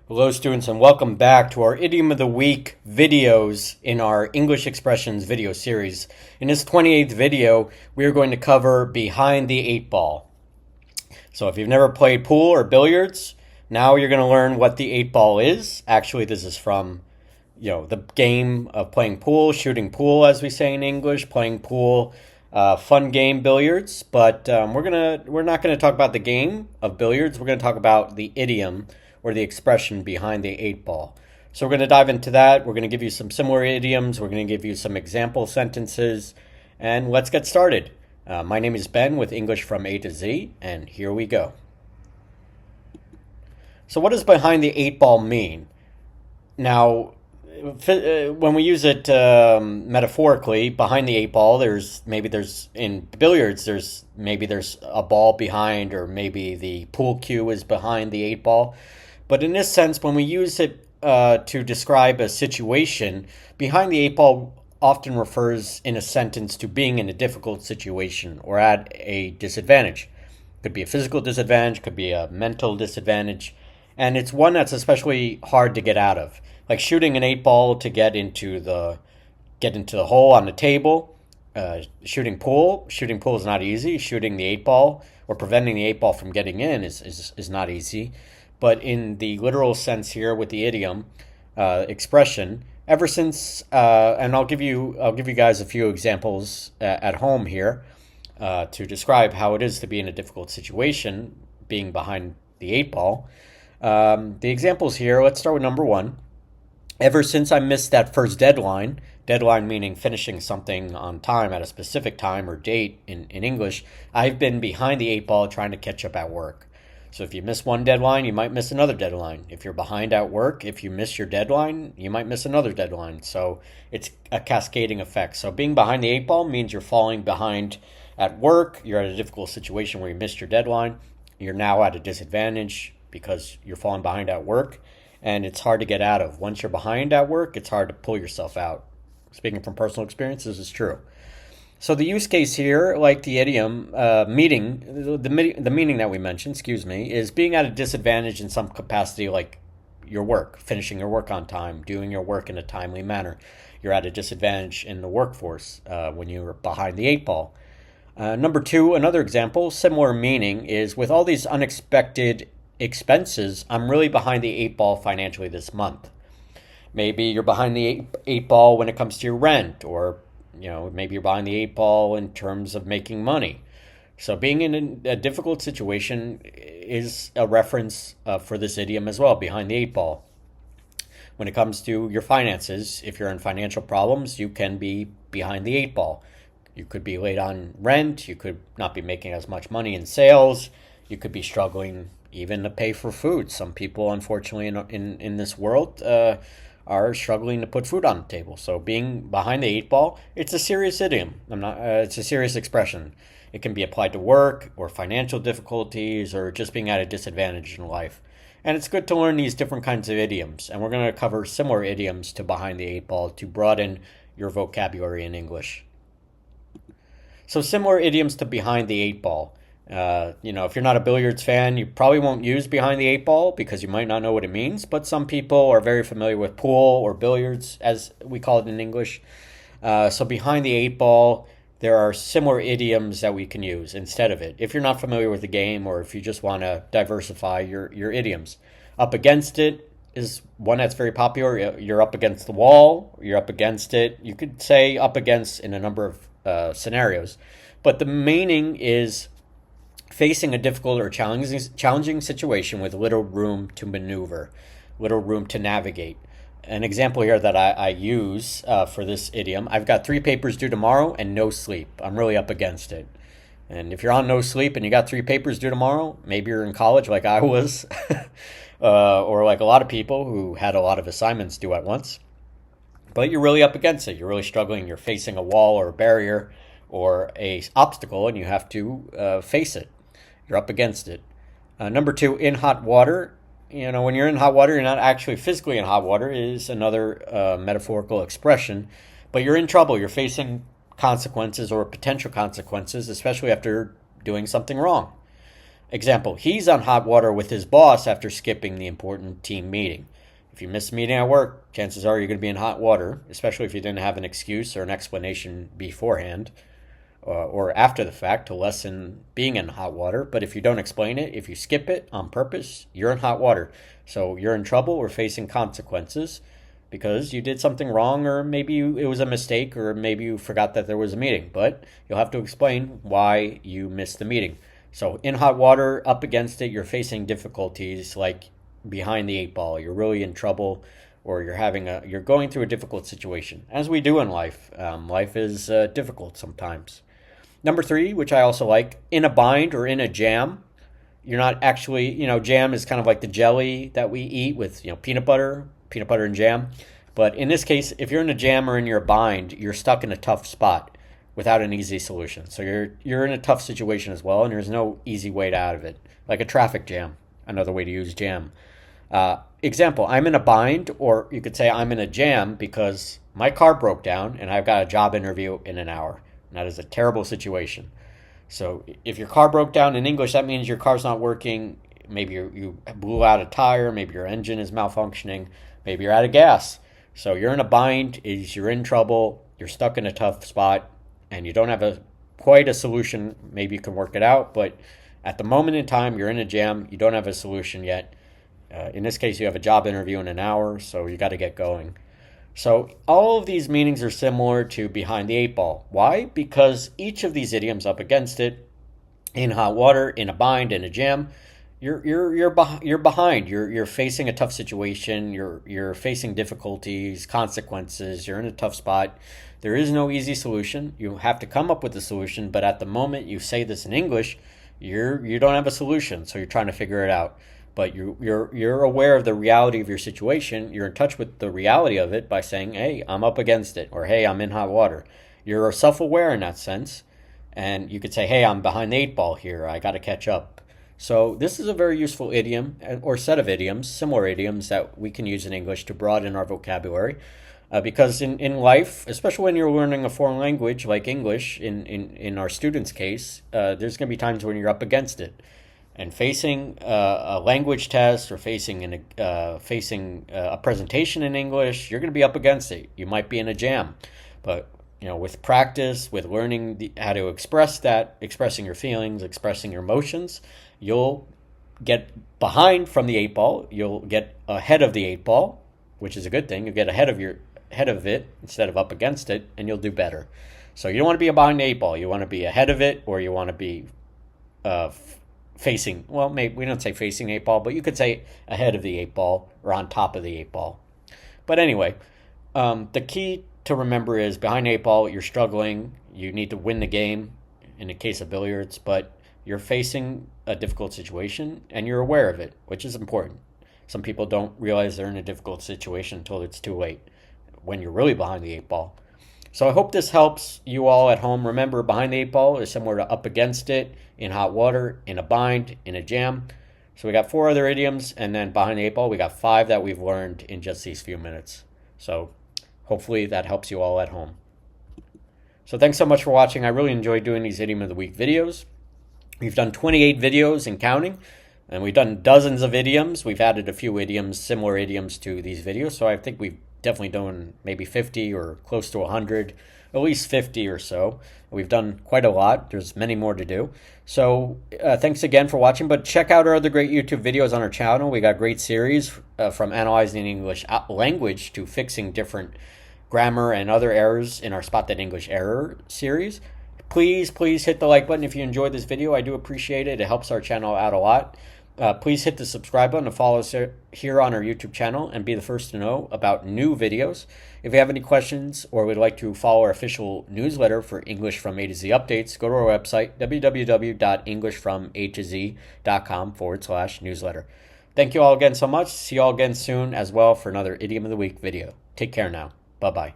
Hello, students, and welcome back to our Idiom of the Week videos in our English Expressions video series. In this 28th video, we are going to cover behind the eight ball. So if you've never played pool or billiards, now you're going to learn what the eight ball is. Actually, this is from the game of playing pool, shooting pool, as we say in English, playing pool, fun game billiards. But we're not gonna talk about the game of billiards. We're gonna talk about the idiom or the expression behind the eight ball. So we're gonna dive into that. We're gonna give you some similar idioms. We're gonna give you some example sentences, and let's get started. My name is Ben with English from A to Z, and here we go. So what does behind the eight ball mean? Now, when we use it metaphorically, behind the eight ball, there's in billiards, there's a ball behind, or maybe the pool cue is behind the eight ball. But in this sense, when we use it to describe a situation, behind the eight ball often refers in a sentence to being in a difficult situation or at a disadvantage. Could be a physical disadvantage, could be a mental disadvantage, and it's one that's especially hard to get out of. Like shooting an eight ball to get into the hole on the table. Shooting pool is not easy. Shooting the eight ball or preventing the eight ball from getting in is not easy. But in the literal sense here with the idiom expression, ever since and I'll give you guys a few examples at home here to describe how it is to be in a difficult situation, being behind the eight ball. The examples here. Let's start with number one. Ever since I missed that first deadline meaning finishing something on time at a specific time or date in English, I've been behind the eight ball trying to catch up at work. So if you miss one deadline, you might miss another deadline. If you're behind at work, if you miss your deadline, you might miss another deadline. So it's a cascading effect. So being behind the eight ball means you're falling behind at work, you're at a difficult situation where you missed your deadline, you're now at a disadvantage because you're falling behind at work. And it's hard to get out of. Once you're behind at work, it's hard to pull yourself out. Speaking from personal experience, this is true. So the use case here, like the idiom, the meaning that we mentioned, is being at a disadvantage in some capacity, like your work, finishing your work on time, doing your work in a timely manner. You're at a disadvantage in the workforce when you're behind the eight ball. Number two, another example, similar meaning, is with all these unexpected expenses, I'm really behind the eight ball financially this month. Maybe you're behind the eight ball when it comes to your rent, or maybe you're behind the eight ball in terms of making money. So being in a difficult situation is a reference for this idiom as well, behind the eight ball. When it comes to your finances, if you're in financial problems, you can be behind the eight ball. You could be late on rent, you could not be making as much money in sales, you could be struggling even to pay for food. Some people, unfortunately, in this world are struggling to put food on the table. So being behind the eight ball, it's a serious idiom. It's a serious expression. It can be applied to work or financial difficulties or just being at a disadvantage in life. And it's good to learn these different kinds of idioms. And we're going to cover similar idioms to behind the eight ball to broaden your vocabulary in English. So similar idioms to behind the eight ball. If you're not a billiards fan, you probably won't use behind the eight ball because you might not know what it means. But some people are very familiar with pool or billiards, as we call it in English. So behind the eight ball, there are similar idioms that we can use instead of it. If you're not familiar with the game, or if you just want to diversify your idioms. Up against it is one that's very popular. You're up against the wall. You're up against it. You could say up against in a number of scenarios. But the meaning is facing a difficult or challenging situation with little room to maneuver, little room to navigate. An example here that I use for this idiom, I've got 3 papers due tomorrow and no sleep. I'm really up against it. And if you're on no sleep and you got 3 papers due tomorrow, maybe you're in college like I was, or like a lot of people who had a lot of assignments due at once. But you're really up against it. You're really struggling. You're facing a wall or a barrier or a obstacle, and you have to face it. You're up against it. Number two, in hot water. When you're in hot water, you're not actually physically in hot water, is another metaphorical expression. But you're in trouble. You're facing consequences or potential consequences, especially after doing something wrong. Example, he's on hot water with his boss after skipping the important team meeting. If you miss a meeting at work, chances are you're going to be in hot water, especially if you didn't have an excuse or an explanation beforehand or after the fact to lessen being in hot water. But if you don't explain it, if you skip it on purpose, you're in hot water. So you're in trouble or facing consequences because you did something wrong, or maybe it was a mistake, or maybe you forgot that there was a meeting. But you'll have to explain why you missed the meeting. So in hot water, up against it, you're facing difficulties like behind the eight ball. You're really in trouble, or you're going through a difficult situation, as we do in life. Life is difficult sometimes. Number 3, which I also like, in a bind or in a jam. You're not actually, jam is kind of like the jelly that we eat with, peanut butter and jam. But in this case, if you're in a jam or in your bind, you're stuck in a tough spot without an easy solution. So you're in a tough situation as well, and there's no easy way out of it. Like a traffic jam, another way to use jam. Example, I'm in a bind, or you could say I'm in a jam because my car broke down and I've got a job interview in an hour. And that is a terrible situation. So if your car broke down, in English, that means your car's not working. Maybe you blew out a tire. Maybe your engine is malfunctioning. Maybe you're out of gas. So you're in a bind, you're in trouble, you're stuck in a tough spot, and you don't have quite a solution. Maybe you can work it out, but at the moment in time, you're in a jam. You don't have a solution yet. In this case, you have a job interview in an hour, so you got to get going. So all of these meanings are similar to behind the eight ball. Why? Because each of these idioms up against it, in hot water, in a bind, in a jam, you're behind. You're facing a tough situation. You're facing difficulties, consequences. You're in a tough spot. There is no easy solution. You have to come up with a solution. But at the moment you say this in English, you don't have a solution. So you're trying to figure it out. But you're aware of the reality of your situation. You're in touch with the reality of it by saying, hey, I'm up against it, or hey, I'm in hot water. You're self-aware in that sense. And you could say, hey, I'm behind the eight ball here. I got to catch up. So this is a very useful idiom or set of idioms, similar idioms that we can use in English to broaden our vocabulary. Because in life, especially when you're learning a foreign language like English, in our students' case, there's going to be times when you're up against it. And facing a language test or facing a presentation in English, you're going to be up against it. You might be in a jam. But with practice, with learning how to expressing your feelings, expressing your emotions, you'll get behind from the eight ball. You'll get ahead of the eight ball, which is a good thing. You'll get ahead of it instead of up against it, and you'll do better. So you don't want to be behind the eight ball. You want to be ahead of it, or you want to be facing. Well, maybe we don't say facing the eight ball, but you could say ahead of the eight ball or on top of the eight ball. But anyway, the key to remember is behind the eight ball, you're struggling. You need to win the game in the case of billiards, but you're facing a difficult situation and you're aware of it, which is important. Some people don't realize they're in a difficult situation until it's too late, when you're really behind the eight ball. So I hope this helps you all at home. Remember, behind the eight ball is similar to up against it, in hot water, in a bind, in a jam. So we got 4 other idioms, and then behind the eight ball, we got 5 that we've learned in just these few minutes. So hopefully that helps you all at home. So thanks so much for watching. I really enjoyed doing these Idiom of the Week videos. We've done 28 videos and counting, and we've done dozens of idioms. We've added a few idioms, similar idioms to these videos, so I think we've definitely done maybe 50 or close to 100, at least 50 or so. We've done quite a lot. There's many more to do. So thanks again for watching, but check out our other great YouTube videos on our channel. We got great series from analyzing English language to fixing different grammar and other errors in our Spot That English Error series. Please hit the like button if you enjoyed this video. I do appreciate it. It helps our channel out a lot. Please hit the subscribe button to follow us here on our YouTube channel and be the first to know about new videos. If you have any questions or would like to follow our official newsletter for English from A to Z updates, go to our website, www.englishfroma2z.com/newsletter. Thank you all again so much. See you all again soon as well for another Idiom of the Week video. Take care now. Bye-bye.